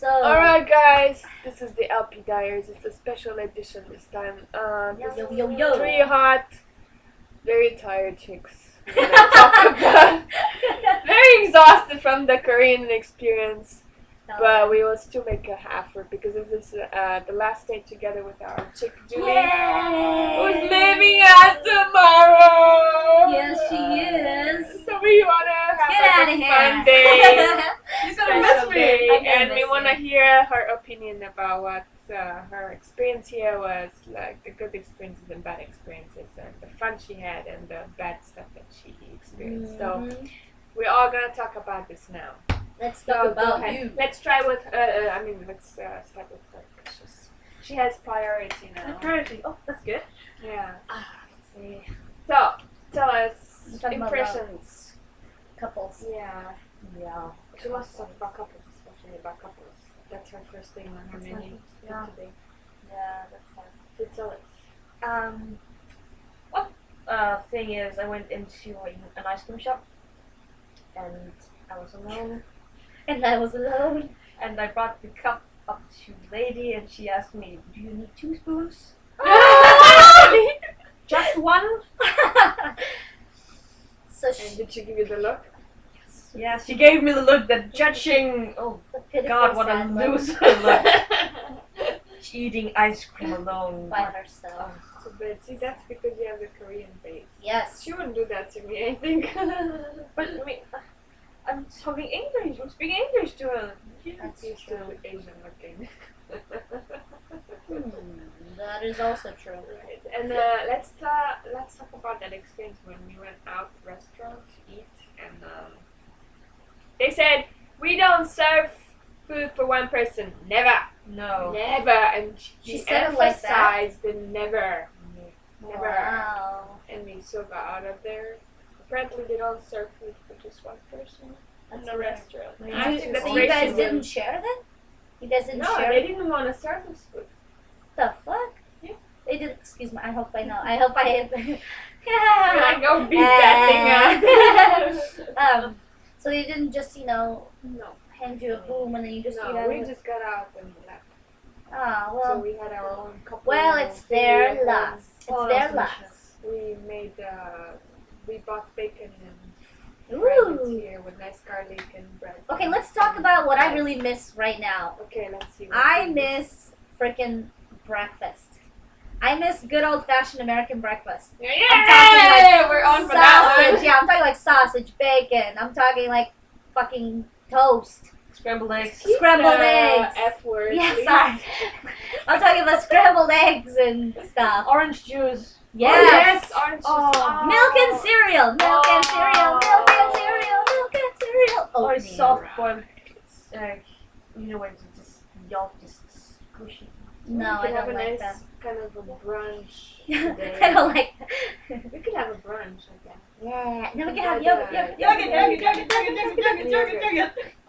Alright guys, this is the LP Diaries. It's a special edition this time. Yo. Three hot, very tired chicks. We're gonna talk about very exhausted from the Korean experience. But we will still make a effort because this is the last day together with our chick Julie, who's leaving us tomorrow. Yes, she is. So we wanna have Get out of a here. fun day. She's Special day, and we want to you. hear her opinion about what her experience here was, like the good experiences and bad experiences, and the fun she had and the bad stuff that she experienced. So we're all gonna talk about this now. Let's So talk go about ahead. you. Let's try with. Let's start with her. 'Cause she has priority now. Priority. Oh, that's good. Yeah. Let's see. So tell us We're talking about impressions. Couples. Yeah. Yeah. She wants to talk about couples, especially about couples. That's her first thing on her That's menu funny. for Yeah. today. Yeah, that's fun. So tell us. Thing is, I went into an ice cream shop, and I was alone, And I was alone. and I brought the cup up to the lady, and she asked me, "Do you need 2 spoons? Just one?" So And she, did she give you the look? Yes, she gave me the look that judging. Oh the pitiful God, what a sad look loser! Look. Eating ice cream alone. by herself. So bad. See, that's because you have the Korean base. Yes. She wouldn't do that to me, I think. But I mean, I'm talking English. I'm speaking English to her. That's She's true. still Asian looking. That is also true. Right. And let's talk about that experience when we went out to restaurant to eat, and they said we don't serve food for one person. Never. No. Never. And She she said it like that? emphasized the never. Never. Wow. And we still got out of there. Apparently they don't serve food for just one person in That's a weird. restaurant. Did I you- think that's So you guys racism. didn't share then? You guys didn't No, share? they didn't want to serve us food. The fuck? Yeah. They did. Excuse me. I hope I know. I hope I. I go beat that thing up. So you didn't just No. hand you a boom and then you just eat No, out we of it? just got out and left. Ah, So well. we had our own couple. Well, it's food their at home. loss. It's Oh, their that's loss. We made, we bought bacon and bread Ooh. here with nice garlic and bread. Okay, let's talk about what I really miss right now. Okay, let's see. what I we miss freaking breakfast. I miss good old fashioned American breakfast. Yeah, I'm talking like we're on for that sausage. one. Yeah, I'm talking like sausage, bacon. I'm talking like fucking toast. Scrambled eggs. Keep Scrambled the eggs. F word. Yeah, please. sorry. I'm talking about scrambled eggs and stuff. Orange juice. Yes. Oh, yes, orange juice. Oh. Milk and cereal. Milk and cereal. Milk and Oh. cereal. Milk and cereal. Or Oatmeal. soft boiled egg. You know when it's just yolk just squishy. No, we I could have don't a like nice that. kind of a brunch today. I don't like that. We could have a brunch, I guess. Yeah. Then we can have Yogurt, yogurt. Yogurt.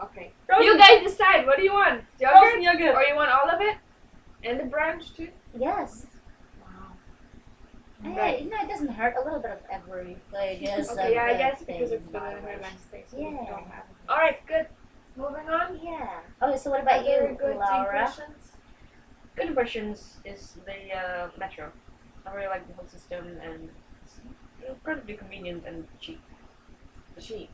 Okay. Frozen- You guys decide. What do you want? Frozen Yogurt? yogurt. Or you want all of it? And the brunch too? Yes. Wow. Hey, you know, it doesn't hurt. A little bit of every flavor. Okay, yeah, I guess because it's the last day, so we Yeah. don't have it. Alright, good. Moving on. Yeah. Okay, so what about Very you, good Laura? impressions. Good impressions is the metro. I really like the whole system, and it's incredibly convenient and cheap. Cheap.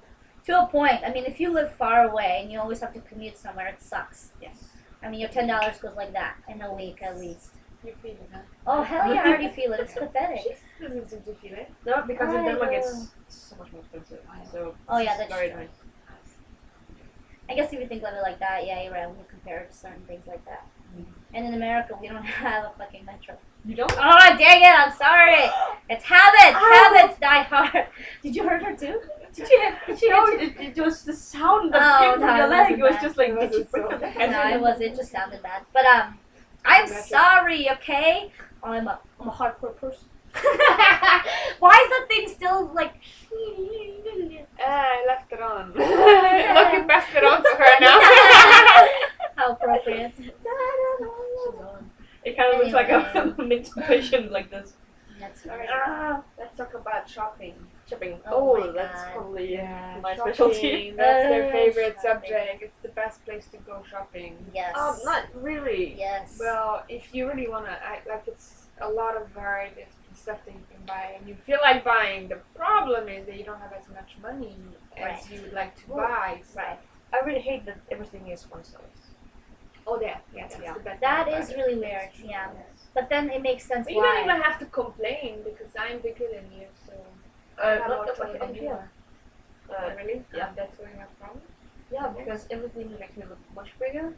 To a point. I mean, if you live far away and you always have to commute somewhere, it sucks. Yes. I mean, your $10 goes like that in a week at least. You feel it, huh? Oh, hell yeah, I already feel it. It's pathetic. She doesn't seem to feel it. No, because in I Denmark know. it's so much more expensive. So Oh, yeah, it's that's very true. nice. I guess if you think of it like that, yeah, you're right. When you compare it to certain things like that. And in America, we don't have a fucking metro. You don't? Oh, dang it, I'm sorry. It's habits. Ow. Habits die hard. Did you hurt her too? Did you No, hurt it was the sound that Oh, came from no, your it leg. wasn't It was bad. just like, It did you wasn't break so your bad. leg? No, it was. It just sounded bad. But I'm Metro. sorry, okay? I'm a hardcore person. Why is that thing still like? I left it on. Look, you passed it on to her now. How appropriate. It kind of looks like Anyway. a mental patient like this. That's Alright, right. let's talk about shopping. Shopping. Oh my That's God. probably my shopping, specialty. That's their favorite Shopping. subject. It's the best place to go shopping. Yes. Not really. Yes. Well, if you really wanna, like, it's a lot of variety of stuff that you can buy, and you feel like buying. The problem is that you don't have as much money as Right. you would like to Well, buy. So. right. I really hate that everything is one size. Oh, yeah. That's Yeah. the best That part is about really it. weird. Yeah. But then it makes sense But you why. don't even have to complain because I'm bigger than you, so I have more Not trouble than you yeah. are. Oh, really? yeah. That's where you have problems? Yeah, because everything makes me look much bigger.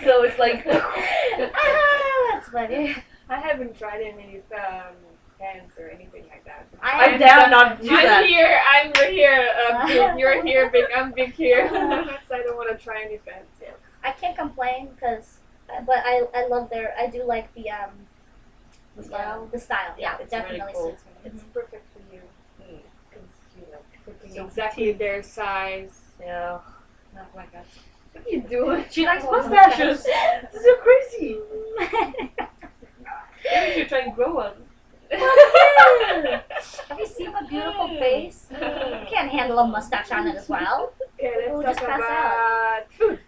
So it's like That's funny. I haven't tried any pants or anything like that. I dare not do I'm that. here, big, you're here, big, I'm big here. So I don't want to try any pants yet. I can't complain because, but I love I do like the style? The style. Yeah, it it's really definitely cool. suits me. It's perfect for you. Because you like fitting So exactly their size. Yeah. Not like us. What are you doing? She likes mustaches. This is so crazy. Maybe you should try and grow one. Have you seen my beautiful face? You can't handle a mustache on it as well. Okay, We'll let's just talk pass about food.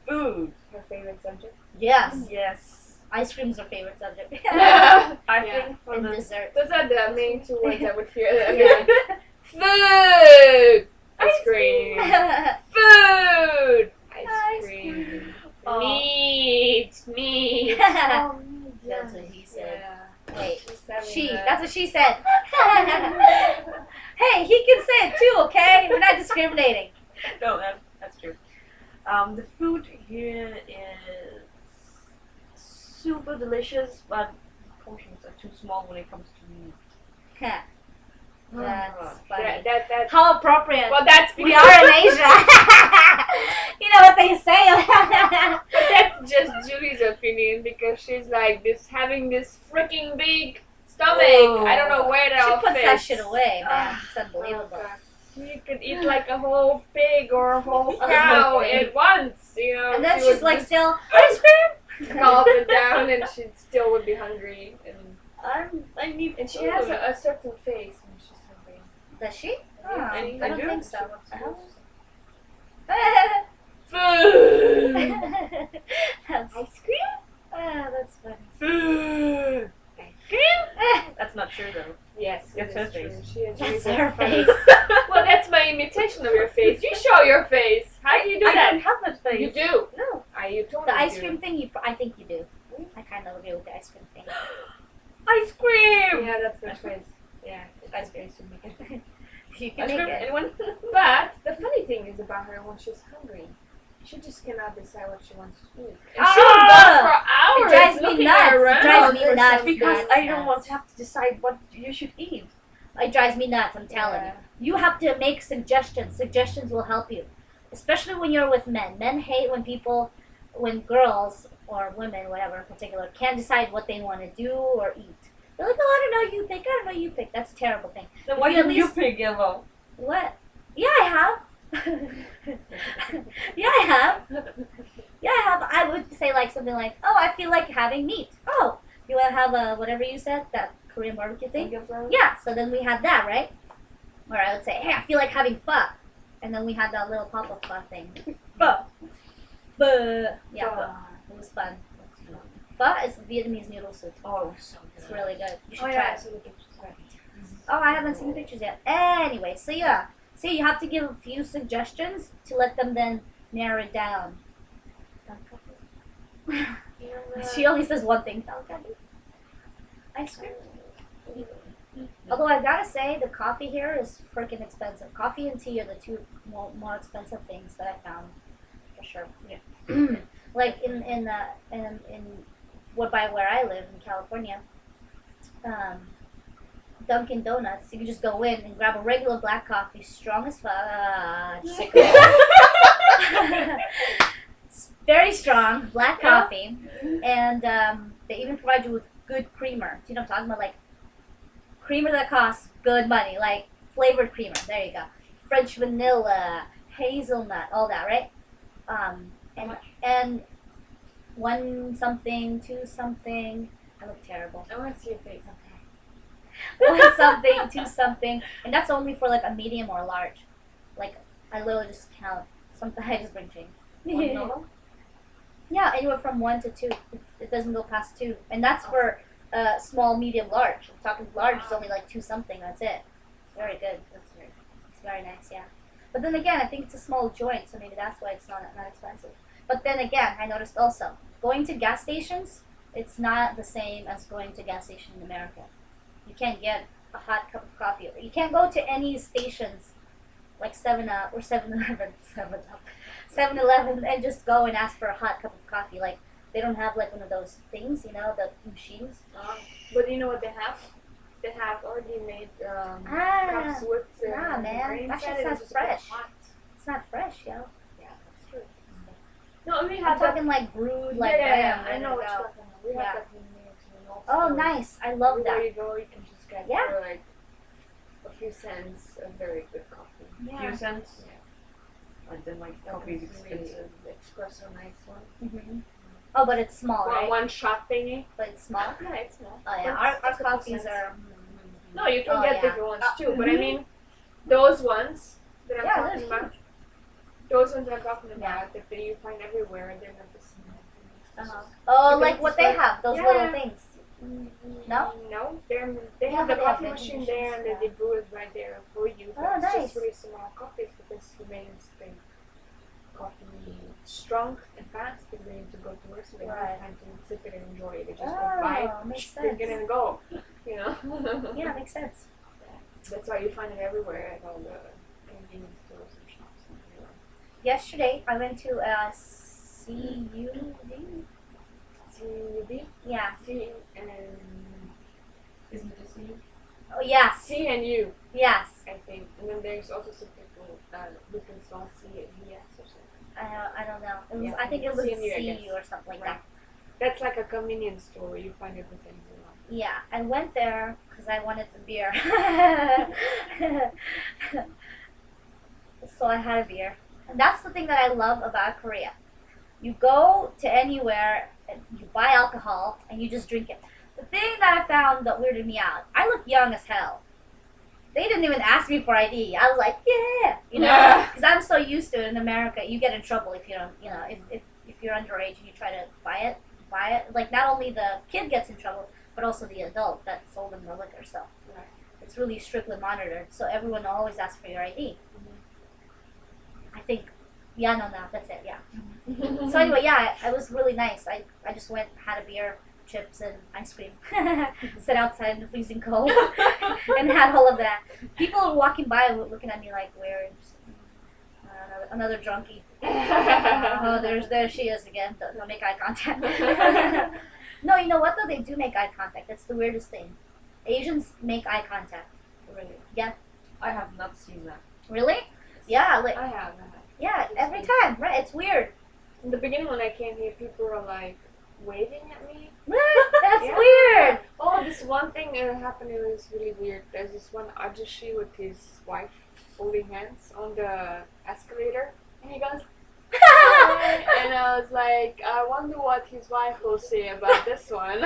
Food. Her favorite subject. Yes. Yes. Ice cream's our favorite subject. I Yeah. think for And the dessert. Those are the main two words I would hear. Yeah. Food! Ice cream. Food! Ice Ice cream. Oh. Meat. Meat. That's what he said. Yeah. Wait. She's having She. a- That's what she said. Hey, he can say it too, okay? We're not discriminating. No, that's true. The food here is super delicious, but the portions are too small when it comes to meat. Huh. That's funny. Yeah, that. How appropriate. Well, that's because We are in Asia. You know what they say. But that's just Julie's opinion because she's like having this freaking big stomach. Oh. I don't know where that She all puts fits. that shit away, man. It's Oh, unbelievable. God. You could eat like a whole pig or a whole cow Okay. at once, you know. And then She she's would like, just still, ice cream? gulp it down, and she still would be hungry. I need And she food. has a certain face when she's hungry. Does she? Oh, I I don't do. think so. Food! That's, Ice cream? that's funny. Food! Ice cream? That's not true though. Yes, That's it her is true. face. She That's enjoys her her face. Well, that's my imitation of your face. You show your face. How do you do I that? don't have that face. You do. No. You told The me ice to. cream thing, I think you do. I kind of agree with the ice cream thing. Ice cream. Yeah, that's the face. Yeah, it's ice cream. You can Ice make cream. it. Anyone? But the funny thing is about her when she's hungry, she just cannot decide what she wants to eat. And Ah! she'll go for hours It drives me looking nuts. It around. drives me for nuts. something. Because Nuts, I don't nuts. want to have to decide what you should eat. It drives me nuts, I'm telling you. You have to make suggestions. Suggestions will help you. Especially when you're with men. Men hate when girls or women, whatever in particular, can't decide what they want to do or eat. They're like, oh, I don't know, you pick. I don't know, you pick. That's a terrible thing. Then why you at didn't you least- pick Eva? What? Yeah, I have. Yeah, I have. Yeah, I have. I would say like something like, oh, I feel like having meat. Oh, you want to have a, whatever you said, that Korean barbecue thing? Yeah, so then we had that, right? Or I would say, hey, I feel like having pho. And then we had that little pop-up pho thing. Pho. Pho. Yeah, Pho. it was fun. Pho is Vietnamese noodle soup. Oh, so good. It's really good. You should Oh try yeah, it. so the pictures are- Oh, I haven't seen pictures yet. Anyway, so yeah. So you have to give a few suggestions to let them then narrow it down. She only says one thing. Ice cream. Although I gotta say, the coffee here is freaking expensive. Coffee and tea are the two more expensive things that I found, for sure. Yeah. Like in where I live in California, Dunkin' Donuts, you can just go in and grab a regular black coffee, strong as fuck. It's very strong black coffee, and they even provide you with good creamer. Do you know what I'm talking about? Like creamer that costs good money, like flavored creamer. There you go. French vanilla, hazelnut, all that, right? And one something, two something. I look terrible. I want to see your face. 1 something, 2 something, and that's only for like a medium or a large. Like I literally just count. Sometimes I just bring change. One normal? Yeah, anywhere from 1 to 2. It doesn't go past 2, and that's for small, medium, large. I'm talking large is only like 2 something. That's it. Very good. It's very nice. Yeah. But then again, I think it's a small joint, so maybe that's why it's not expensive. But then again, I noticed also going to gas stations. It's not the same as going to gas station in America. You can't get a hot cup of coffee. You can't go to any stations like 7-Up or 7-Eleven, 7-Eleven, and just go and ask for a hot cup of coffee. Like they don't have like one of those things, you know, the machines. But you know what they have? They have already made cups with man, grains that shit in it, sounds it's just fresh. hot. It's not fresh, yo. Yeah, that's true. No, we I'm have talking like brewed, like yeah, brand, I know what ready you're to talking about. We Yeah. have that in New go. Oh, York. nice. I love Everywhere that. you go, you can just get Yeah. for like a few cents a very good coffee. Few cents. Yeah. And then like coffee is expensive. The espresso nice one. Mm-hmm. Oh, but it's small, right? One shot thingy. But it's small. Yeah, it's small. Oh yeah, But our it's just a few coffees cents. are. No, you can Oh, get yeah. bigger ones too, but I mhm. mean, those ones that I'm Yeah, talking those about, huge. those ones I'm talking Yeah. about that you find everywhere, they're not the small things. Oh, Because like it's what they like- have, those yeah. little things. No? No, they Yeah, have the but they have coffee vending machine there and machines, then they brew it right there for you. But Oh, it's nice. just really small coffees because he makes the coffee strong and fast and they need to go to work so they don't Right. have time to sit there and enjoy it. They just go buy Oh, makes it, drink sense. it and go. You know? Yeah, makes sense. That's why you find it everywhere at all the convenience stores and shops. And everywhere. Yesterday, I went to CUD. CUB? Yeah. C and Isn't it just you? Oh, yes. C and U, Yes. I think. And then there's also some people who can spell C and ES or something. I don't know. It was, Yeah, I think it was CU, I CU guess. or something like Right. that. That's like a convenience store where you find everything you want. Yeah, I went there because I wanted the beer. So I had a beer. And that's the thing that I love about Korea. You go to anywhere and you buy alcohol and you just drink it. The thing that I found that weirded me out, I look young as hell. They didn't even ask me for ID. I was like, yeah, you know, Yeah. because I'm so used to it in America. You get in trouble if you don't, you know, if you're underage and you try to buy it. Like not only the kid gets in trouble, but also the adult that sold them the liquor. So Right. it's really strictly monitored. So everyone always asks for your ID. I think, yeah, no, that's it, yeah. So anyway, yeah, it was really nice. I just went, had a beer, chips, and ice cream. Sit outside in the freezing cold and had all of that. People were walking by looking at me like, weird. Another drunkie. Oh, there she is again. Don't make eye contact. No, you know what though? They do make eye contact. That's the weirdest thing. Asians make eye contact. Really? Yeah. I have not seen that. Really? Yeah, like I have. yeah, every time, right? It's weird. In the beginning when I came here, people were like waving at me. That's Yeah. weird. Oh, this one thing happened. It was really weird. There's this one Ajushi with his wife holding hands on the escalator, and he goes, "Hi," and I was like, I wonder what his wife will say about this one.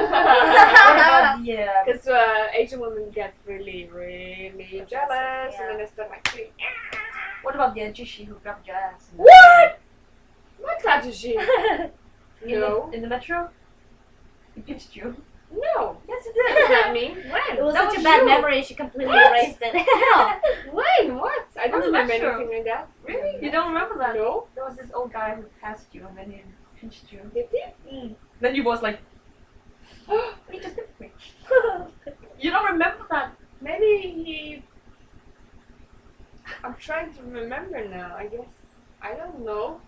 Yeah. Because Asian women get really, really jealous, and then they start like, What about the Ajushi who grabbed your ass? What? "What Ajushi?" No, In the metro? He pinched you. no. Yes, it What does did. that mean? When? It was That such a was bad you. memory. She completely What? erased it. When? What? I don't the remember metro. anything like that. Really? You don't remember that? No. There was this old guy who passed you and then he pinched you. Did he? Then you was like, he just pinched me. You don't remember that? Maybe he. I'm trying to remember now. I guess I don't know.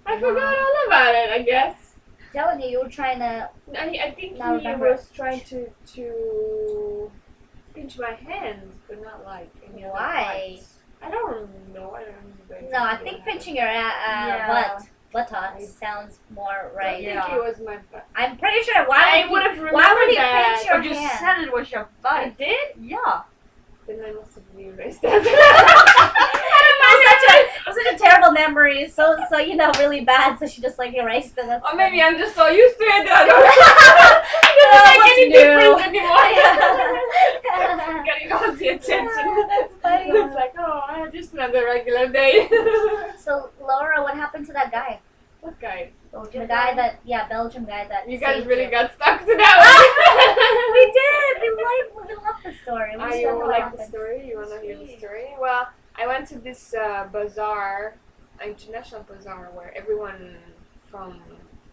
I forgot all about it. I guess. Telling you, you were trying to. I think Now he remember. was trying to pinch my hands, but not like any other Why? parts. I don't know. I don't remember. No, I exactly think what pinching your buttocks sounds more happened. I right. think Yeah. it was my butt. I'm pretty sure. Why I would have remembered Why would he that. pinch your But you hand? said it was your I butt. did. Yeah. Then I must have erased that. It was such a terrible memory. So you know, really bad. So she just like erased it. That's Or maybe I'm just so used to it that I don't. make what's any new? difference anymore. Yeah. Getting all the attention. That's funny. It's like, oh, just another regular day. So Laura, what happened to that guy? What guy? The guy that, Belgian guy that. You guys saved really you. got stuck to that We did. We love the story. We one. just You don't know what like the happened. story? You want to hear the story? Well, I went to this bazaar, international bazaar, where everyone from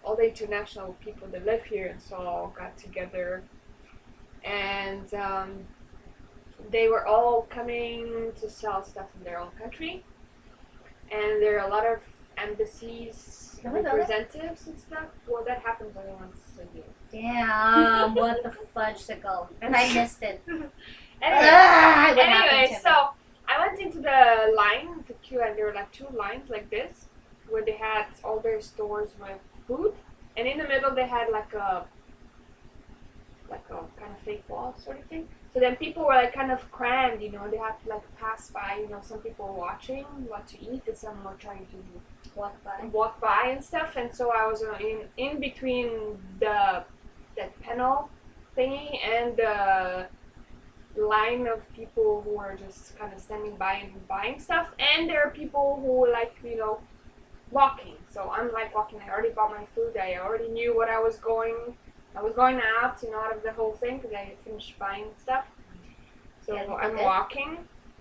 all the international people that live here and so all got together, and they were all coming to sell stuff in their own country, and there are a lot of embassies, Can we go there? representatives and stuff. Well, that happens only once a year. Damn, what the fudge-sicle. And I missed it. Anyway, What happened anyway, to me? so I went into the line, the queue, and there were like two lines like this, where they had all their stores with food, and in the middle they had like a kind of fake wall sort of thing. So then people were like kind of crammed, you know, they had to like pass by, you know, some people were watching what to eat and some were trying to walk by and stuff, and so I was in between that panel thingy and the line of people who were just kind of standing by and buying stuff, and there are people who were like, you know, walking. So I'm like walking, I already bought my food, I already knew what I was going out, you know, out of the whole thing because I finished buying stuff. So Yeah, I'm okay. walking,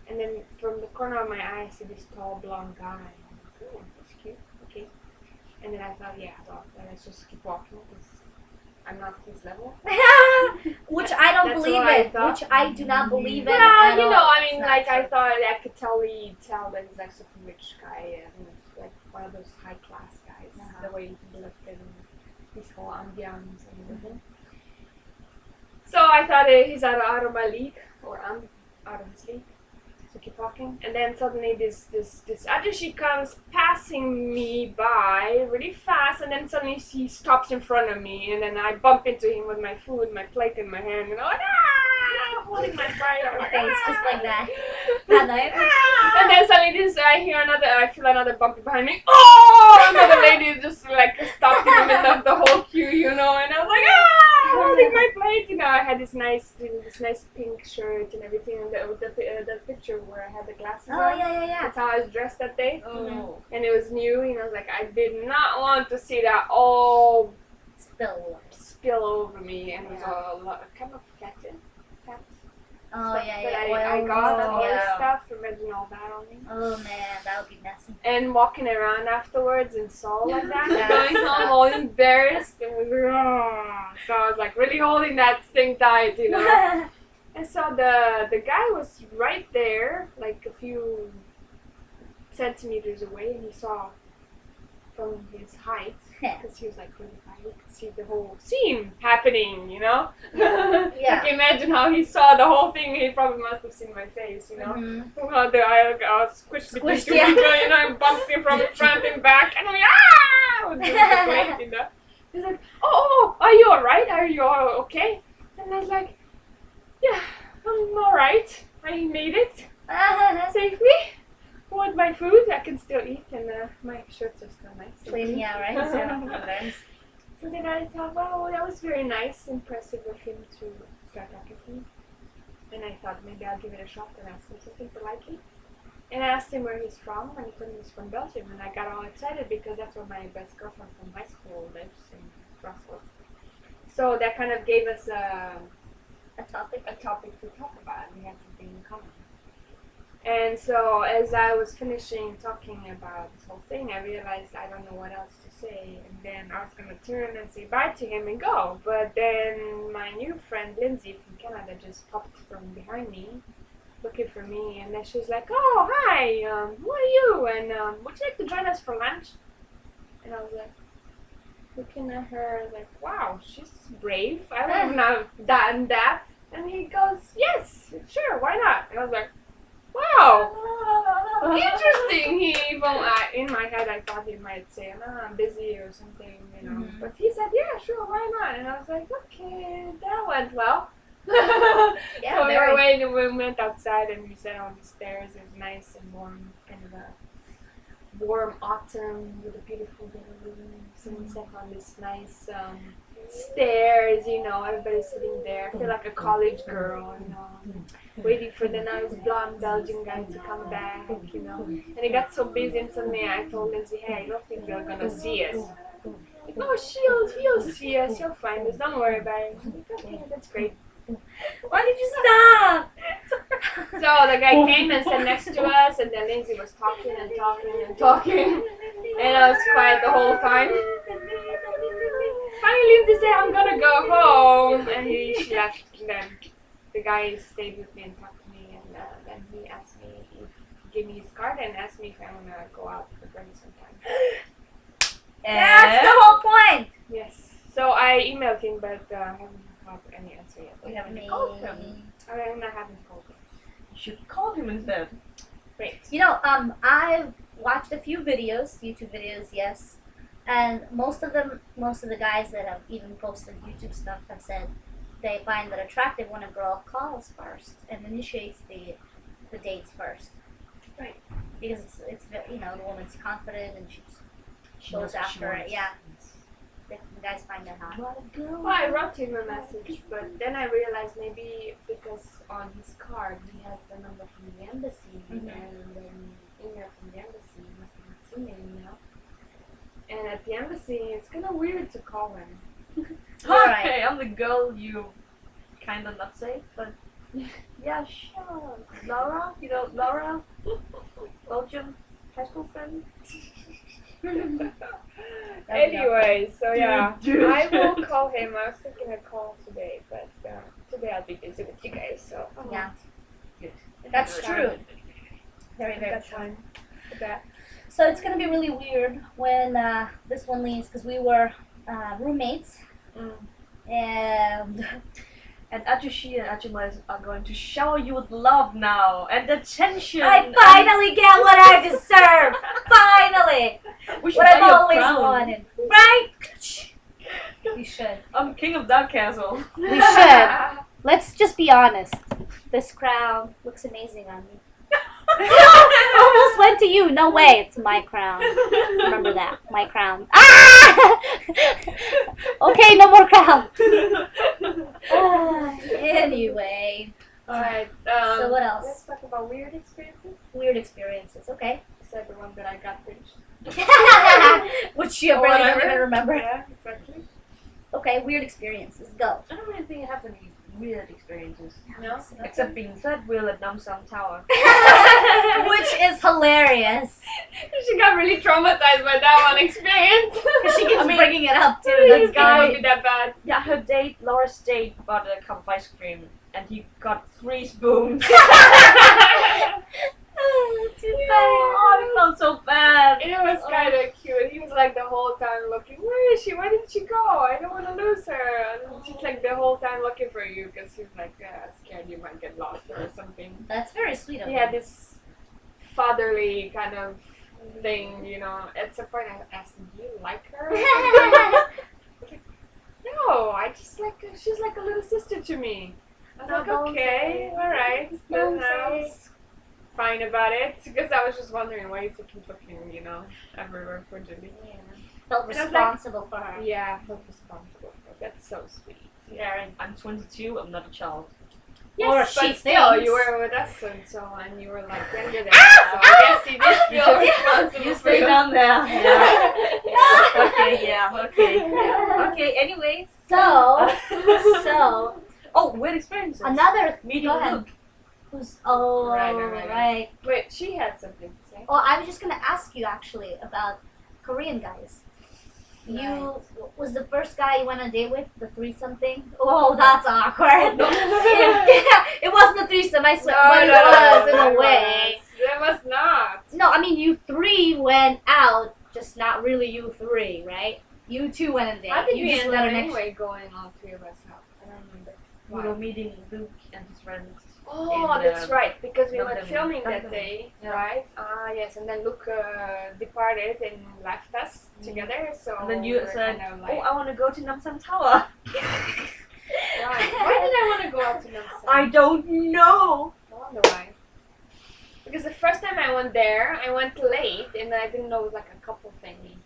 and then from the corner of my eye I see this tall blonde guy. Oh, that's cute. Okay. And then I thought, yeah, well, let's just keep walking because I'm not his level. Which I don't That's believe what I in. thought. Which I do not believe in. Yeah, at you all. know, I It's mean, not like I true. thought I could tell that he's like super rich guy and like one of those high class guys. Uh-huh. The way he looked and his whole ambiance and everything. So I thought he's out of my league, or I'm out of his league. So keep walking, and then suddenly this ajashi comes passing me by really fast, and then suddenly he stops in front of me, and then I bump into him with my food, my plate in my hand, and I'm holding my pride. I'm like, Face just like that. And then suddenly I feel another bump behind me. Oh! Another lady just like stopped in the middle of the whole queue, you know, and I was like, holding my plate, you know. I had this nice pink shirt and everything, and the picture where I had the glasses Oh, on. yeah. That's how I was dressed that day. Oh. And it was new, you know, I was like, I did not want to see that all spill over me, and it was a lot, kind of fat. Oh, Stuff yeah. that Oil I got and all this yeah. stuff, imagine all that on me. Oh, man, that would be messy. And walking around afterwards and so like that, That going home sucks. all embarrassed and was so I was like really holding that thing tight, you know. And so the guy was right there, like a few centimeters away, and he saw from his height, because he was like really high, you could see the whole scene happening, you know. Yeah. Like imagine how he saw the whole thing. He probably must have seen my face, you know. Mhm. Well, I was squished between Squished, two yeah. people, you know, and bumped me from front and back, and I'm like, with the plate, you know. He's like, oh, are you alright? Are you all okay? And I was like, yeah, I'm alright. I made it safely. With my food, I can still eat, and my shirts are still nice. Clean, yeah, right? So you're not embarrassed. So then I thought, well, that was very nice, impressive of him to start talking to me. And I thought maybe I'll give it a shot and ask him something politely. And I asked him where he's from, and he told me he's from Belgium. And I got all excited because that's where my best girlfriend from high school lives, in Brussels. So that kind of gave us A topic. a topic to talk about. We had something in common. And so as I was finishing talking about this whole thing, I realized I don't know what else to say. And then I was going to turn and say bye to him and go. But then my new friend Lindsay from Canada just popped from behind me, looking for me. And then she was like, oh, hi, who are you? And would you like to join us for lunch? And I was like, looking at her like, wow, she's brave. I wouldn't have done that. And he goes, yes, sure, why not? And I was like, wow, interesting. He even, in my head, I thought he might say, no, I'm busy or something, you know. Mhm. But he said, yeah, sure, why not? And I was like, okay, that went well. Yeah, So we very. were waiting, we went outside and we sat on the stairs. It was nice and warm, kind of a warm autumn with a beautiful day. So we sat on this nice stairs, you know, everybody's sitting there. I feel like a college girl, you know, waiting for the nice blonde Belgian guy to come back, you know. And it got so busy, and suddenly I told Lindsay, hey, I don't think they're gonna see us. Like, no, he'll see us, he'll find us, don't worry about it. I'm like, okay, that's great. Why did you stop? So the guy came and sat next to us, and then Lindsay was talking and talking and talking, and I was quiet the whole time. Finally, Lindsay said, I'm gonna go home, and she left. And then the guy stayed with me and talked to me, and then he asked me, gave me his card and asked me if I wanna go out for drinks sometime. That's the whole point. Yes. So I emailed him, but I haven't got any answer yet. We haven't called him. I haven't called him. You should call him instead. Great. You know, I've watched a few videos, YouTube videos, yes, and most of the guys that have even posted YouTube stuff have said they find that attractive when a girl calls first and initiates the dates first. Right. Because it's you know, the woman's confident and she goes after it. Yeah. The guys find that hot. Well, I wrote him a message, but then I realized maybe because on his card he has the number from the embassy, and then email from the embassy, he must have seen the email. And at the embassy, it's kind of weird to call him. Right. Okay, I'm the girl you kind of not say, but yeah, sure. Laura, you know Laura, Belgium high school friend. Anyway, so yeah, I will call him. I was thinking I'd call today, but today I'll be busy with you guys, so. Yeah. Good. That's That's true. fine. Very, very That's true. fine. That. So it's gonna be really weird when this one leaves because we were roommates, and And Ajushi and Ajuma are going to shower you with love now and attention. I finally get what I deserve. Finally, We should what buy I've you a always crown. wanted. Right? You should. I'm king of that castle. We should. Let's just be honest. This crown looks amazing on me. Almost went to you. No way. It's my crown. Remember that. My crown. Ah! Okay, no more crown. Anyway. Alright, So what else? Let's talk about weird experiences. Weird experiences. Okay. Except the one that I got finished. Which you Or really whatever. don't remember. Yeah, exactly. Okay, weird experiences. Go. I don't really think I have any weird experiences. No? Except being third wheel at Namsam Tower. Which is hilarious. She got really traumatized by that one experience. She keeps bringing it up too. This That's guy good. would be that bad. Yeah, her date, Laura's date, bought a cup of ice cream and he got 3 spoons. Too Oh, I felt so bad. It was kind of cute. He was like the whole time looking, where is she? Where did she go? I don't want to lose her. And she's like the whole time looking for you because he was like scared you might get lost or something. That's very sweet of He you. had this fatherly kind of thing, you know. At some point I asked him, do you like her? No, I just like her. She's like a little sister to me. I was like, okay, alright. Then I was fine about it because I was just wondering why you keep looking, you know, everywhere for Julie. Yeah. Felt responsible for her. Yeah, I felt responsible for her. That's so sweet. Yeah, I'm 22, I'm not a child. Yes, Or but she still, thinks. you were with us and so on. You were like younger than us, so I guess you did feel responsible You for stay you. down there. Yeah. Okay, yeah, okay. Okay, anyways. So, Oh, weird experiences. another. Meeting Go ahead. Luke. Who's Right. right. Wait, she had something to say. Oh, I was just gonna ask you actually about Korean guys. You was the first guy you went on a date with the threesome thing. Oh, that's awkward. It wasn't a threesome, I swear. But it was in a way. It was not. No, I mean you three went out, just not really you three, right? You two went on a date. How did you we just end let up her next- anyway going all three of us out? I don't remember. We were meeting Luke and his friends. Oh, in, that's right, because we were London. filming that London. day, Yeah. right? Ah, yes, and then Luke departed and left us together, so And then you we were said, kind of oh, I want to go to Namsam Tower. Right. Why did I want to go out to Namsan? I don't know. I wonder why. Because the first time I went there, I went late and I didn't know it was like a couple thing.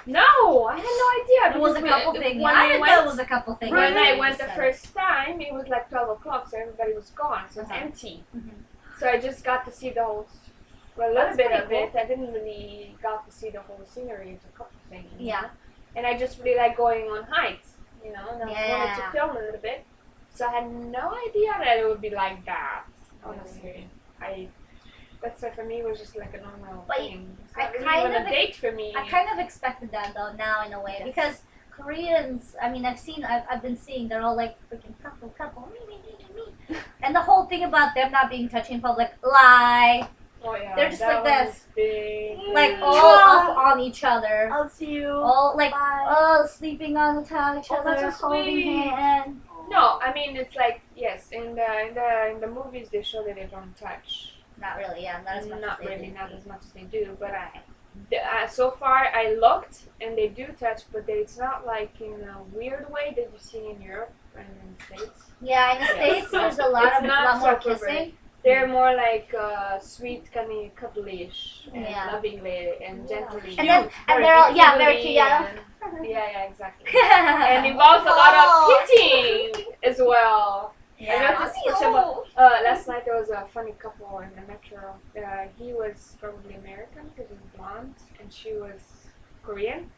No, I had no idea. It was a because couple things. When I I didn't know went, it was a couple things. when I went the first time, it was like 12 o'clock, so everybody was gone, so it was empty. Mhm. So I just got to see the whole, well, a little That's bit pretty of it. I didn't really got to see the whole scenery. It's a couple things. Yeah. And I just really like going on hikes, you know, and I wanted Yeah. to film a little bit. So I had no idea that it would be like that, honestly. That's why for me it was just like a normal But thing. It's I not really kind even of a date for me. I kind of expected that though now in a way Yes. because Koreans, I mean I've been seeing they're all like freaking couple, me. And the whole thing about them not being touchy in public, lie. Oh yeah, They're just that like one this. was big. Like all up on each other. I'll see you. All like Bye. sleeping on the top of each Oh, other, that's so holding sweet. hands. No, I mean it's like yes, in the movies they show that they don't touch. Not really, yeah, not as much Not as they really, do. not as much as they do. But Right. so far I looked and they do touch, but it's not like in a weird way that you see in Europe and in the States. Yeah, in the Yes. States there's a lot It's of not lot more so kissing. They're more like sweet, kind of cuddly-ish and Yeah. lovingly and gently. And then Cute. and they're all very Cuddly cute, yeah. and- yeah, exactly. And involves a lot of hitting as well. I noticed, for example, last night there was a funny couple in the metro. He was probably American because he's blonde, and she was Korean.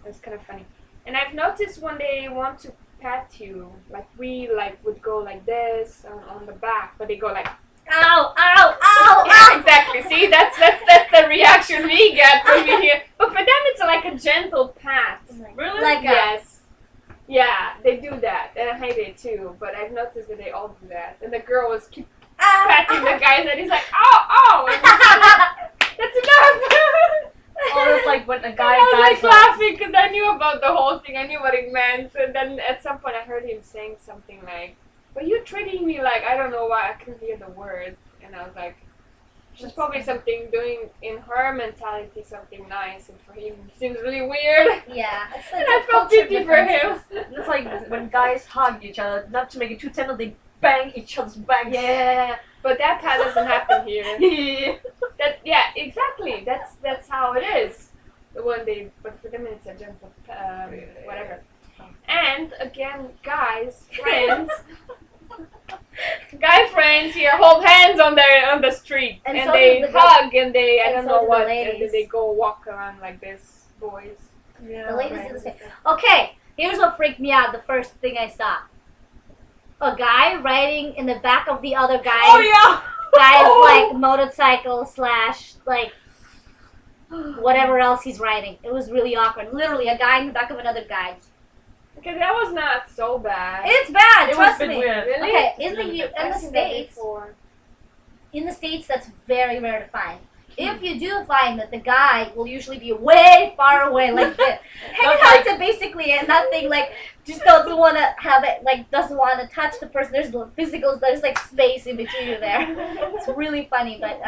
It was kind of funny. And I've noticed when they want to pat you, like we would go like this on the back, but they go like, Ow, ow, ow, yeah, ow. exactly. See, that's the reaction we get when we hear. But for them, it's like a gentle pat. Really? Like Yes. Yeah, they do that, and I hate it too. But I've noticed that they all do that. And the girl was keep Ow. patting the guys, and he's like, "Oh, oh!" And that's enough. Or it's like when a guy I was like dies. laughing because I knew about the whole thing. I knew what it meant, and then at some point I heard him saying something like, "But you're treating me like I don't know why I couldn't hear the word," and I was like. She's probably something doing in her mentality something nice, and for him it seems really weird. Yeah, it's And like I felt pity for him. It's like when guys hug each other, not to make it too tender, they bang each other's backs. Yeah, but that part doesn't happen here. Yeah. Yeah, exactly. That's how it is. When they, but for them it's a gentle, whatever. And again, guys, friends. Guy friends here hold hands on the street And and so they do the hug and they I and don't so know do the what and ladies. then they go walk around like this, boys. Yeah. The ladies do the same. Okay, here's what freaked me out. The first thing I saw: a guy riding in the back of the other guy's Oh yeah. like motorcycle / like whatever else he's riding. It was really awkward. Literally, a guy in the back of another guy. Okay, that was not so bad. It's bad. It was Trust a bit me. weird. Really? Okay, in It's the really U- bad. in the I've seen that States, before. in the States, that's very rare to find. If you do find that the guy will usually be way far away, like this, hanging out to basically and nothing, like just doesn't want to have it, like doesn't want to touch the person. There's there's like space in between you there. It's really funny, but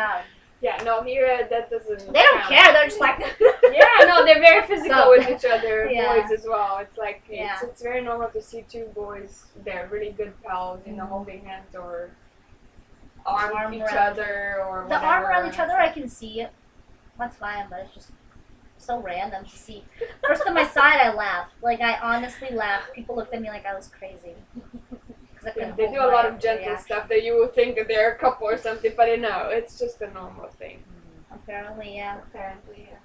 Yeah, no, here that doesn't. they don't count. care. They're just like Yeah, no, they're very physical So- with each other, Yeah. boys as well. It's like Yeah. it's very normal to see two boys. They're really good pals, you know, Mhm. holding hands or arm Arm each around- other or the whatever. arm around each other. I can see it. That's fine, but it's just so random to see. First time I saw it, I laughed. Like I honestly laughed. People looked at me like I was crazy. 'Cause I Yeah, couldn't they hold do a my lot of gentle reaction. stuff that you would think that they're a couple or something, but no, it's just a normal thing. Apparently, yeah. Apparently, yes.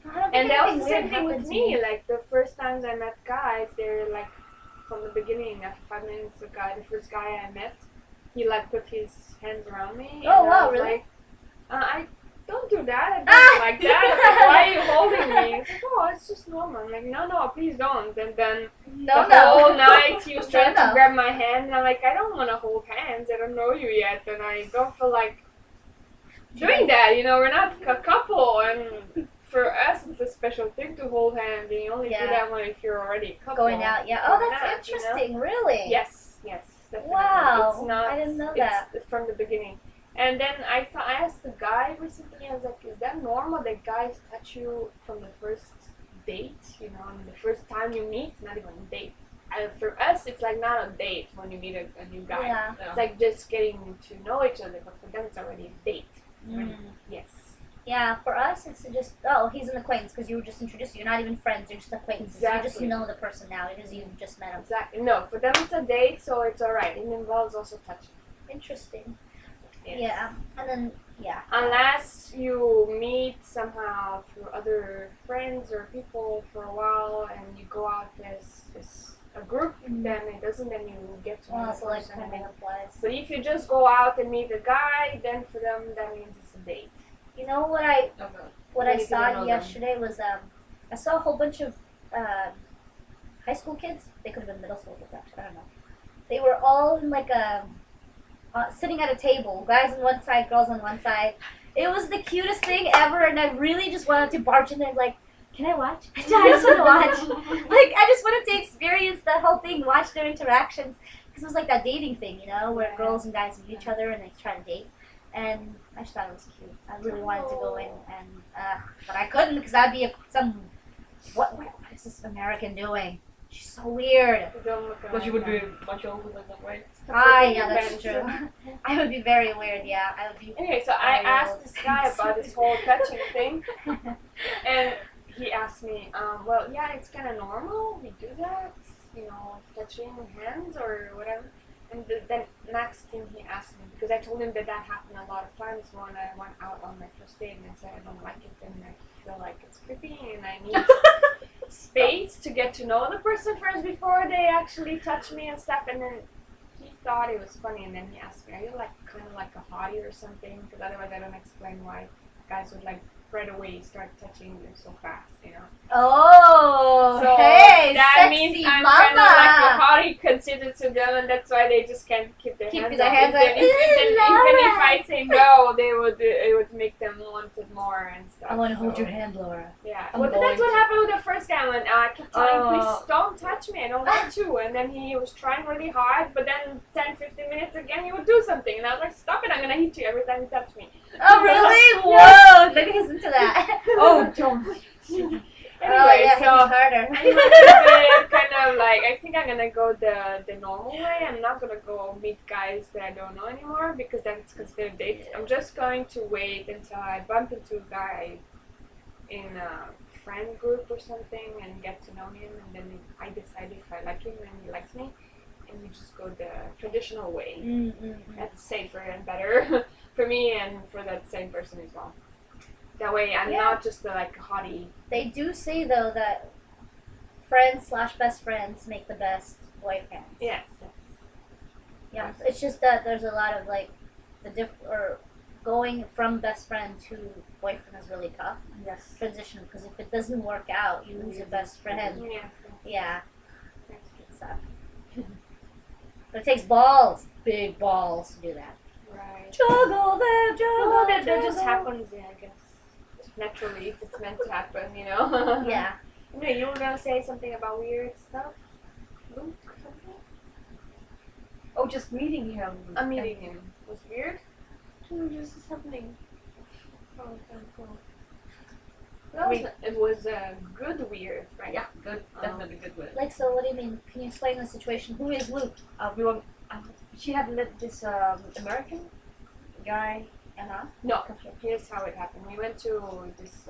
I don't think And that was anything the weird same thing with happened to me. Like the first times I met guys, they're like from the beginning. After 5 minutes, the first guy I met, he like put his hands around me. Oh, and I wow, was really? Like, I don't do that. I don't like that. I'm like, why are you holding me? It's like, oh, it's just normal. I'm like, no, please don't. And then No, the whole night he was trying No. to grab my hand, and I'm like, I don't want to hold hands. I don't know you yet, and I don't feel like doing that. You know, we're not a couple, and for us, it's a special thing to hold hands. And you only Yeah. do that when if you're already a couple. Going out, yeah. Oh, Going that's out, you know? interesting. Really? Yes, definitely. Wow, It's not, I didn't know it's that. from the beginning. And then I asked the guy recently, I was like, is that normal that guys touch you from the first date? You know, and the first time you meet, not even a date. For us, it's like not a date when you meet a new guy. Yeah. It's like just getting to know each other, but for them, it's already a date. Mm. Yes. Yeah, for us, it's just, he's an acquaintance because you were just introduced. You're not even friends, you're just acquaintances. You just Exactly. know the person now because you just met him. Exactly. No, for them it's a date, so it's alright. It involves also touching. Interesting. Yes. Yeah, and then, yeah. Unless you meet somehow through other friends or people for a while and you go out as a group, then it doesn't, then you get to know the So like person. kind of applies. But if you just go out and meet a guy, then for them that means it's a date. You know what I Really I get to saw know them. yesterday was I saw a whole bunch of high school kids. They could have been middle school kids, actually. I don't know. They were all in like a sitting at a table, guys on one side, girls on one side. It was the cutest thing ever, and I really just wanted to barge in there and like, can I watch? I just want to watch. Like, I just wanted to experience the whole thing, watch their interactions, because it was like that dating thing, you know, where girls and guys meet each other and they try to date. And I just thought it was cute. I really wanted to go in, and but I couldn't because I'd be what is this American doing? She's so weird. But you would be much older than them, right? Yeah, that's true. I would be very weird. Yeah, I would be. Anyway, so I very asked old. this guy about this whole touching thing, and he asked me, well, yeah, it's kind of normal. We do that, you know, touching hands or whatever. And then next thing he asked me, because I told him that happened a lot of times when I went out on my first date, and I said I don't like it, and I feel like it's creepy, and I need space to get to know the person first before they actually touch me and stuff. And then he thought it was funny, and then he asked me, are you like kind of like a hottie or something? Because otherwise I don't explain why guys would like right away start touching you so fast, you know. Oh, So hey, that sexy means I'm mama. kind of like a hottie considered to them, and that's why they just can't keep their hands their up. hands up. Even if I say no, it would make them want it more and stuff. I want to hold so. your hand, Laura. Yeah, I'm well, going that's what to. happened with the first guy when I kept telling him, Oh. please don't touch me, I don't want to. And then he was trying really hard, but then 10, 15 minutes again, he would do something. And I was like, stop it, I'm going to hit you every time you touch me. Oh, really? Yeah. Whoa, maybe he's into that. Oh, don't. Anyway, yeah, so hit me harder. I'm kind of like, I think I'm going to go the normal way. I'm not going to go meet guys that I don't know anymore because that's considered date. I'm just going to wait until I bump into a guy in a friend group or something and get to know him, and then I decide if I like him and he likes me, and we just go the traditional way. That's safer and better for me and for that same person as well. That way I'm not just like a hottie. They do say though that friends/best friends make the best boyfriends. Yes. Yeah, it's just that there's a lot of like going from best friend to boyfriend is really tough. Yes. Transition, because if it doesn't work out, you lose your best friend. Yeah. Yeah, it's tough. But it takes balls, big balls, to do that. Right. Juggle there, juggle. Well, that just happens, yeah, I guess. Naturally, if it's meant to happen, you know? Yeah. No, you were gonna say something about weird stuff? Luke, something? Oh, just meeting him. I'm meeting him. Was weird? Just something. Oh, kind of cool. It was good weird, right? Yeah, good. Definitely good with. Like, so what do you mean? Can you explain the situation? Who is Luke? We were. She had met this American guy. No, here's how it happened. We went to this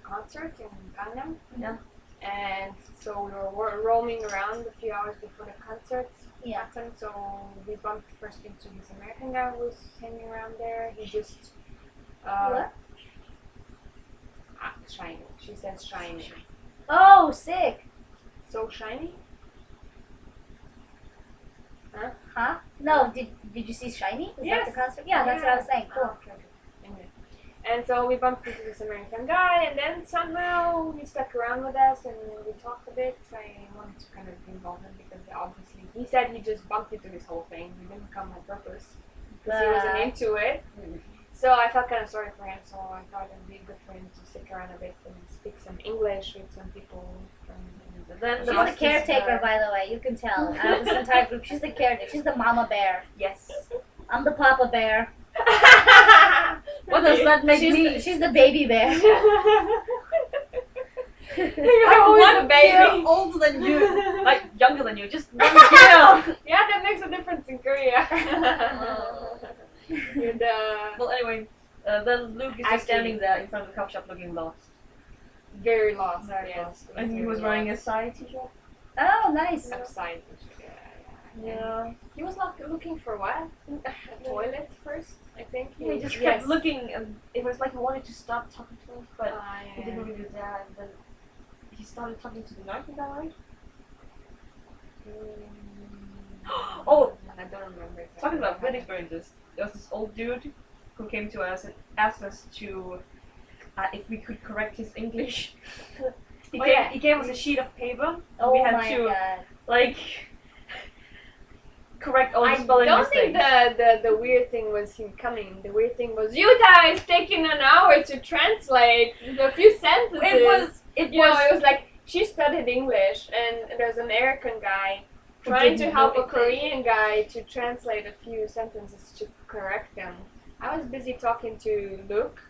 concert in Gangnam. Yeah. And so we were roaming around a few hours before the concert happened. So we bumped first into this American guy who was hanging around there. He just... What? Shiny. She says shiny. Oh, sick. So shiny? Huh? No, did you see Shiny? Was that the concert? Yeah, that's what I was saying. Cool. Okay. Anyway. And so we bumped into this American guy, and then somehow he stuck around with us, and we talked a bit. I wanted to kind of involve him because obviously he said he just bumped into this whole thing. He didn't come on purpose because he wasn't into it. So I felt kind of sorry for him, so I thought it would be good for him to stick around a bit and speak some English with some people from... She's the caretaker, by the way. You can tell. Out of this entire group, she's the caretaker. She's the mama bear. Yes. I'm the papa bear. What does that make me? She's the baby bear. I'm one baby. Older than you, like younger than you, just one year. Yeah, that makes a difference in Korea. You're the... Well, anyway, Then Luke is just standing there in front of the coffee shop looking lost. Very lost. Very yes. lost. And he was wearing a side t-shirt. Oh, nice. Upside. Yeah. He was not looking for what? A toilet first, I think. Yeah, he just kept looking, and it was like he wanted to stop talking to us, but he didn't really do that. And then he started talking to the knife, is that right? Oh, I don't remember. Exactly talking about what good happened. experiences, there was this old dude who came to us and asked us to if we could correct his English. He gave us a sheet of paper. Oh we had my to god. like correct all the I spelling don't think mistakes. the weird thing was him coming. The weird thing was you guys taking an hour to translate a few sentences. It You know, it was like she studied English, and there's an American guy Who trying didn't to help know a Korean guy to translate a few sentences to correct them. I was busy talking to Luke,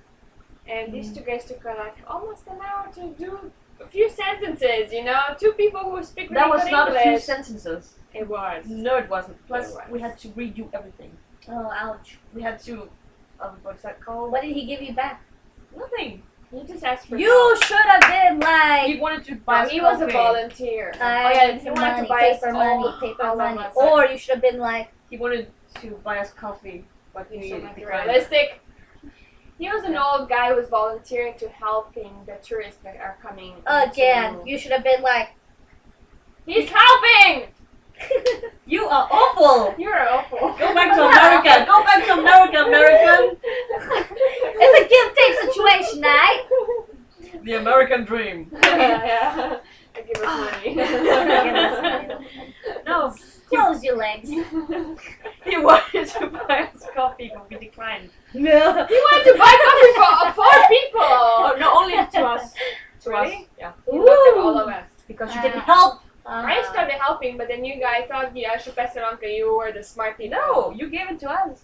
and these two guys took like almost an hour to do a few sentences. You know, two people who speak really That was good not English. a few sentences. It was. No, it wasn't. Plus, It was. we had to redo everything. Oh, ouch. We had to, what's that called? What did he give you back? Nothing. You just asked for You help. should have been like. He wanted to buy us He was a coffee. volunteer. I he wanted to buy paper us money, all, paper all of money. us. Or you should have been like, He wanted to buy us coffee, but we He's so much declined. realistic. He was an old guy who was volunteering to helping the tourists that are coming. again, into- you should have been like. He's helping! You are awful! You're awful. Go back to America! Go back to America, American! It's a give-take situation, right? The American dream. yeah. Give us money. Give us money. No, Close your legs. he wanted to buy us coffee, but we declined. No. He wanted to buy coffee for 4 people. Oh, no, only to us. To us. Really? Yeah. He looked at all of us. Because you Ah. didn't help. I started helping, but then you guys thought, yeah, I should pass it on because you were the smart people. No, you gave it to us.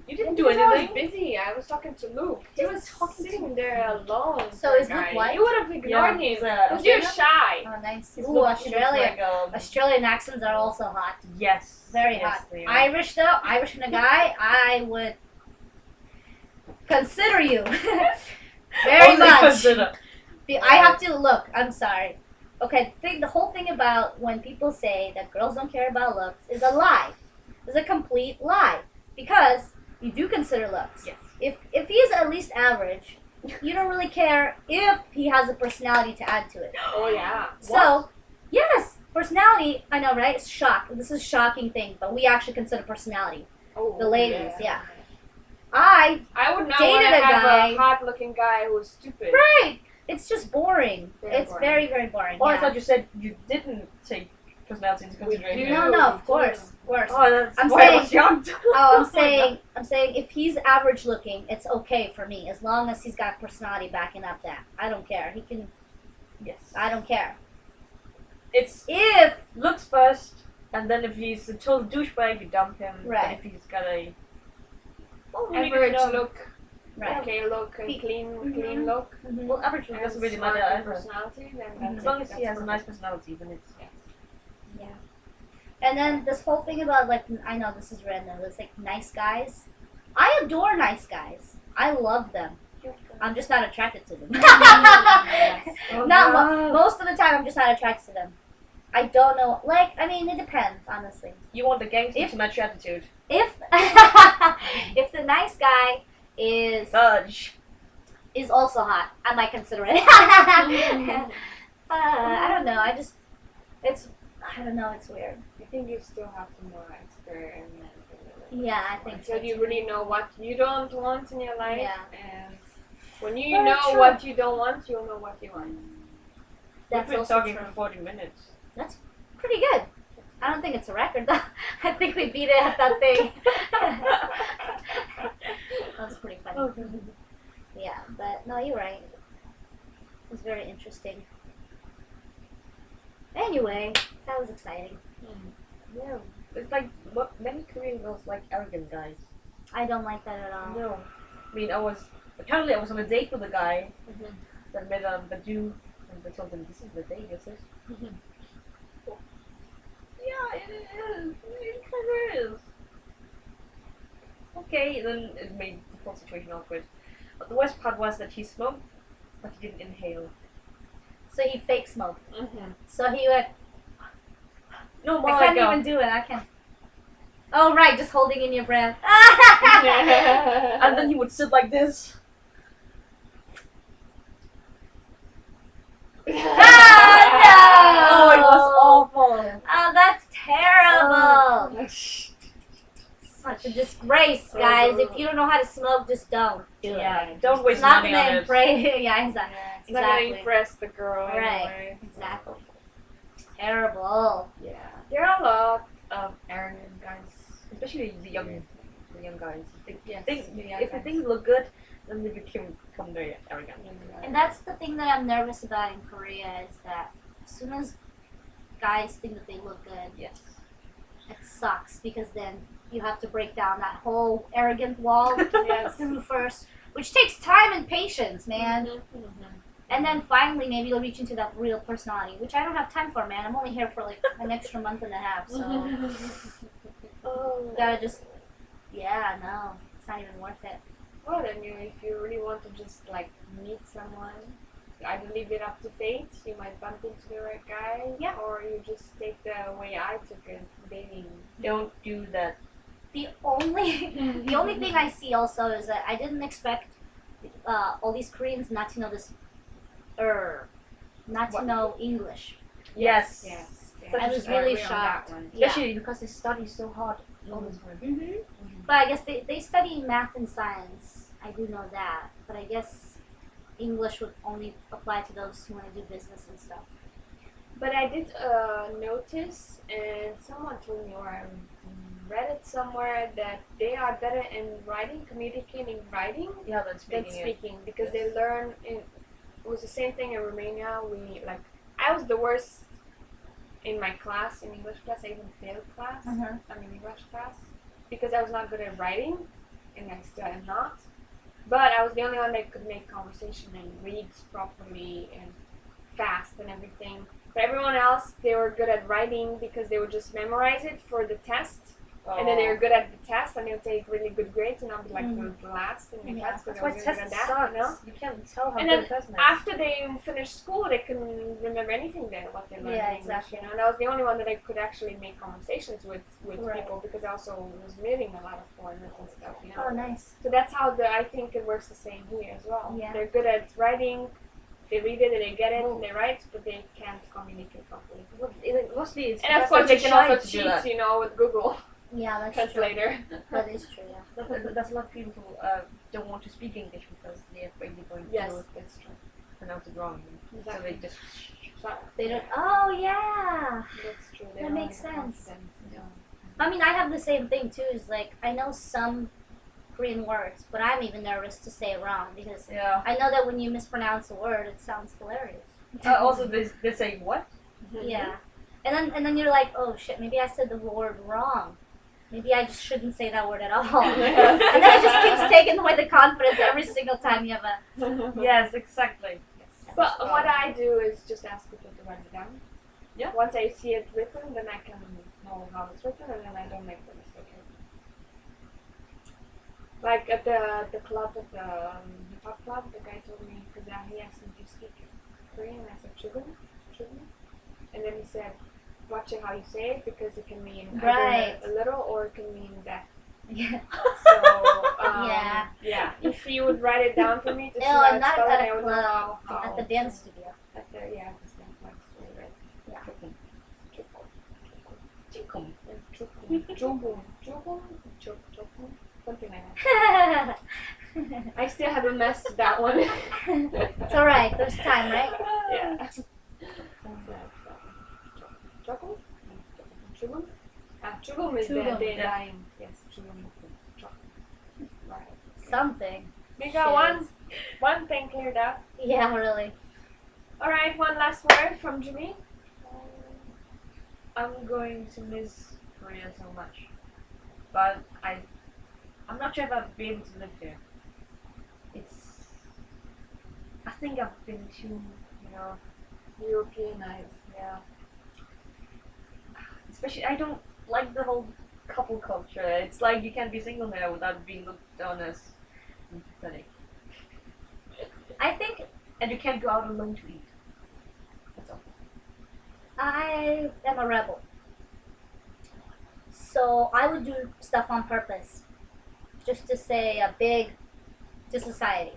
You didn't do Because I was anything. busy. I was talking to Luke. He Just was talking to sitting there alone. So poor is Luke guy. white? You would have ignored him. he's, Because you're shy. Oh, nice. He's Ooh, look- Australia. looks like, Australian accents are also hot. yes. Very yes, hot. they are. Irish though, Irish and a guy, I would consider you. Very Only much. consider. I have to look. I'm sorry. Okay, the whole thing about when people say that girls don't care about looks is a lie. It's a complete lie because you do consider looks. Yes. If he's at least average, you don't really care if he has a personality to add to it. Oh, yeah. So, yes, personality. I know, right? It's shock. This is a shocking thing, but we actually consider personality. Oh, The ladies, yeah. I I would not Dated want to a have guy. a hot-looking guy who was stupid. right. It's just boring. Very It's boring. very very boring. Oh, I yeah. thought you said you didn't take personality into We consideration. do. No, no, of course, of course. Oh, that's I'm why I saying- was young. Oh, I'm saying if he's average looking, it's okay for me as long as he's got personality backing up that. I don't care. He can. Yes. I don't care. It's If looks first, and then if he's a total douchebag, you dump him. Right. But if he's got a Average look, right. okay look, and He- clean look. Mhm. well, average look and doesn't really smart matter and either. personality, then Mhm. that's As long it. as he That's has a nice perfect. personality, then it's Yeah. And then this whole thing about like I know this is random. It's like nice guys. I adore nice guys. I love them. I'm just not attracted to them. Not most of the time. I'm just not attracted to them. I don't know. Like I mean, it depends honestly. You want the gangster If- to match your attitude. If if the nice guy is Fudge. also hot, I might consider it. I don't know. I don't know. It's weird. I think you still have to more experiment. Yeah, I think so. Until you too. really know what you don't want in your life, Yeah. and when you Very know true. what you don't want, you'll know what you want. That's We've been also talking true. for 40 minutes. Pretty good. I don't think it's a record though. I think we beat it at that thing. That was pretty funny. Yeah, but no, you're right. It was very interesting. Anyway, that was exciting. Yeah. It's like many Korean girls like arrogant guys. I don't like that at all. No. I mean, I was on a date with a guy that met Badu, and I told him, this is the date, is it? Yeah, it is. It kind of is. Okay, then it made the whole situation awkward. But the worst part was that he smoked, but he didn't inhale. So he fake smoked. Mm-hmm. So he went. No more. I can't even do it. I can't. Oh right, just holding in your breath. And then he would sit like this. Ah, Oh, it was no! awful. Oh, that's terrible. Such a disgrace, guys. If you don't know how to smoke, just don't do it. Yeah, don't waste It's not money gonna on it. impress. Yeah, exactly. It's not gonna Exactly. impress the girl Right. anyway. Exactly. Terrible. Yeah. There are a lot. Arrogant guys, especially the young guys. Yes. If the things look good, then they become very arrogant. And that's the thing that I'm nervous about in Korea is that as soon as guys think that they look good, Yes. it sucks because then you have to break down that whole arrogant wall Yes. through first, which takes time and patience, man. Mm-hmm. And then finally, maybe you'll reach into that real personality, which I don't have time for, man. I'm only here for like an extra month and a half, so Oh. gotta just, yeah, no, it's not even worth it. Well, then if you really want to just like meet someone, either leave it up to fate. You might bump into the right guy, Yeah. or you just take the way I took it, dating. Don't do that. The only thing I see also is that I didn't expect all these Koreans not to know this, not to What? know English. Yes. Yes. I was really shocked. Yeah. Especially because they study so hard all the time. hmm But I guess they study math and science. I do know that. But I guess English would only apply to those who want to do business and stuff. But I did notice, and someone told me, or I read it somewhere, that they are better in writing, communicating writing, Yeah, than than speaking. speaking, because Yes. they learn. It was the same thing in Romania. I was the worst in my class, in English class. I even failed class. English class, because I was not good at writing, and I still am not. But I was the only one that could make conversation and read properly and fast and everything. But everyone else, they were good at writing because they would just memorize it for the test. And then they were good at the test, and they would take really good grades, and I'll be like the last in the Yeah. class because That's I why was really good tests at suck. that, you know? You can't tell how And good then a test is. After they finish school, they couldn't remember anything there, what they learned Yeah, in English, exactly. you know? And I was the only one that I could actually make conversations with Right. people because I also was meeting a lot of foreigners and stuff, you know? Oh, nice. So that's how I think it works the same here as well. Yeah. They're good at writing, they read it, they get it, and they write, but they can't communicate properly. Mostly it's And of because course, they they're can shy also to do cheat, that. you know, with Google Yeah, that's Translator. true. That is true, yeah. There's a lot of people who don't want to speak English because they're afraid they're going Yes, to that's true. pronounce it wrong. So Exactly. they just They don't. Oh, yeah. That's true. They That don't makes have sense. confidence, you know. I mean, I have the same thing too. Is like I know some Korean words, but I'm even nervous to say it wrong because yeah. I know that when you mispronounce a word, it sounds hilarious. Also, they say what? Yeah, and then you're like, oh shit, maybe I said the word wrong. Maybe I just shouldn't say that word at all. And then it just keeps taking away the confidence every single time you have a. Yes, exactly. Yes. But what I do is just ask people to write it down. Yeah. Once I see it written, then I can know how it's written, and then I don't make the mistake. Like at the club, at the hip hop club, the guy told me, because he asked me, do you speak Korean? And I said, Chugun. And then he said, watch it how you say it, because it can mean Right. either a little or it can mean that. Yeah. So, Yeah. if you would write it down for me to see No, how I'm it's not spelled, at I a would know club. how. At the dance studio. At the, yeah, at the dance studio, right. Yeah. Jugum, something like that. I still haven't mastered that one. It's alright, there's time, right? Yeah. Jugum? Jugum? Jugum is the Jugum, day yeah. dying. Yes, Jugum is the jugum. Right. Something. We got one thing cleared up. Yeah, really. Alright, one last word from Jimmy. I'm going to miss Korea so much, but I'm not sure if I'll be able to live here. I think I've been too, Europeanized. yeah. Especially, I don't like the whole couple culture. It's like you can't be single here without being looked on as pathetic. And you can't go out alone to eat. That's all. I am a rebel. So I would do stuff on purpose. Just to say a big to society.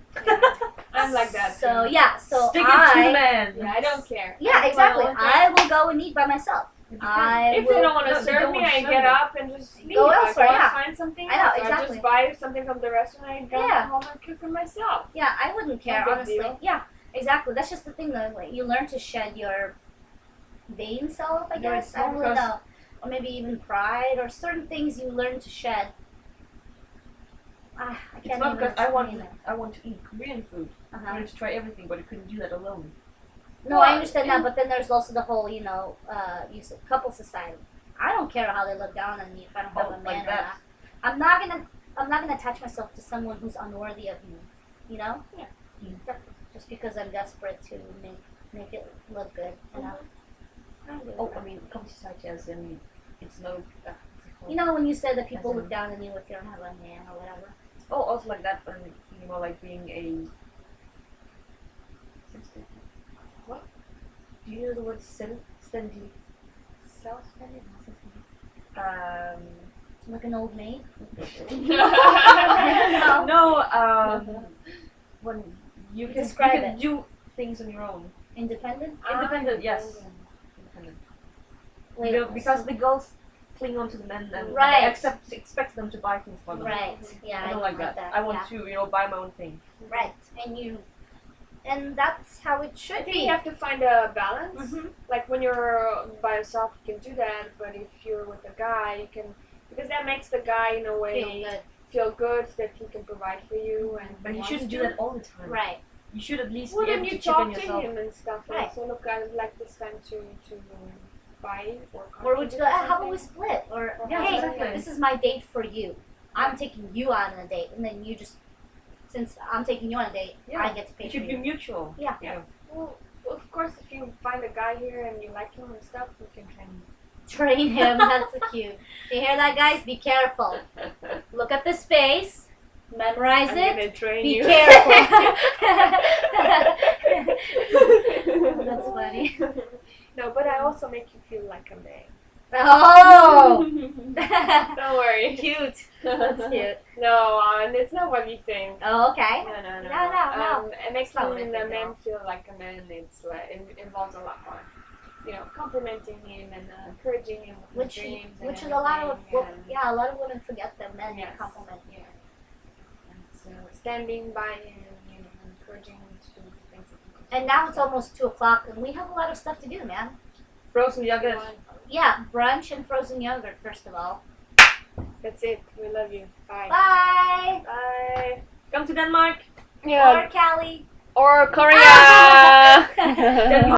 I'm like that. So too. yeah, so Stick it to the I man. Yeah, I don't care. yeah, I exactly. want my own I will go and eat by myself. thing. I If will they don't want No, to they serve don't me, wanna I serve get you. up and just leave. Go I elsewhere, go yeah. find something I know, else. Or I exactly. just buy something from the restaurant and I go Yeah. home and cook for myself. Yeah, I wouldn't care, No big honestly. deal. Yeah, exactly. That's just the thing, though. Like, you learn to shed your vain self, I No, guess. it's I don't really because- know. Or maybe even pride, or certain things you learn to shed. I It's can't not even because explain it. I want to eat Korean food. I Uh-huh. wanted to try everything, but I couldn't do that alone. No, I understand that, but then there's also the whole, you said couple society. I don't care how they look down on me if I don't have Oh, a man like or that. not. I'm not gonna attach myself to someone who's unworthy of me. You know? Yeah. Exactly. Just because I'm desperate to make it look good. You know? Oh, I mean, couple society as in, it's no. You know when you said that people As in- look down on you if you don't have a man or whatever. Oh, also like that, but more like being a. What? Do you know the word stendi? Self-standing. Like an old maid. No. No, when you can, Describe you can it. do things on your own. Independent? Independent, yes. Independent. Wait, Because the girls cling on to the men and Right. expect them to buy things for them. Right. Yeah, I don't like that. I want to, buy my own thing. Right. And that's how it I should think be. you have to find a balance. Mhm. Like when you're by yourself, you can do that. But if you're with a guy, you can, because that makes the guy in a way Feel good. feel good that he can provide for you. And But you wants shouldn't do to. that all the time. Right. You should at least Well, be then able you to chip in talk to yourself. him and stuff. Right. And so look, I would like this time to buy or Or would you go, how about we something." split? Or, Yeah, hey, exactly. this is my date for you. I'm taking you out on a date. And then you just, since I'm taking you on a date, Yeah. I get to pay It for should be you. mutual. Yeah. Yeah. Well, of course, if you find a guy here and you like him and stuff, you can train him. Train him. That's so cute. You hear that, guys? Be careful. Look at this face. Memorize I'm it. gonna train Be you. careful. That's funny. No, but I also make you feel like a man. Oh! Don't worry. Cute. That's cute. No, and it's not what you think. Oh, okay. No. No. It makes not what I the think, man no. feel like a man. It's like it involves a lot more. Complimenting him and encouraging him with his dreams. and Which is a lot of everything, and- a lot of women forget that men Yes. compliment. Yeah. And so standing by him, encouraging him to do the things that he can. And now it's almost 2:00, and we have a lot of stuff to do, man. Frozen yogurt. Yeah, brunch and frozen yogurt first of all. That's it. We love you. Bye. Bye. Bye. Come to Denmark. Or Cali. Or Korea.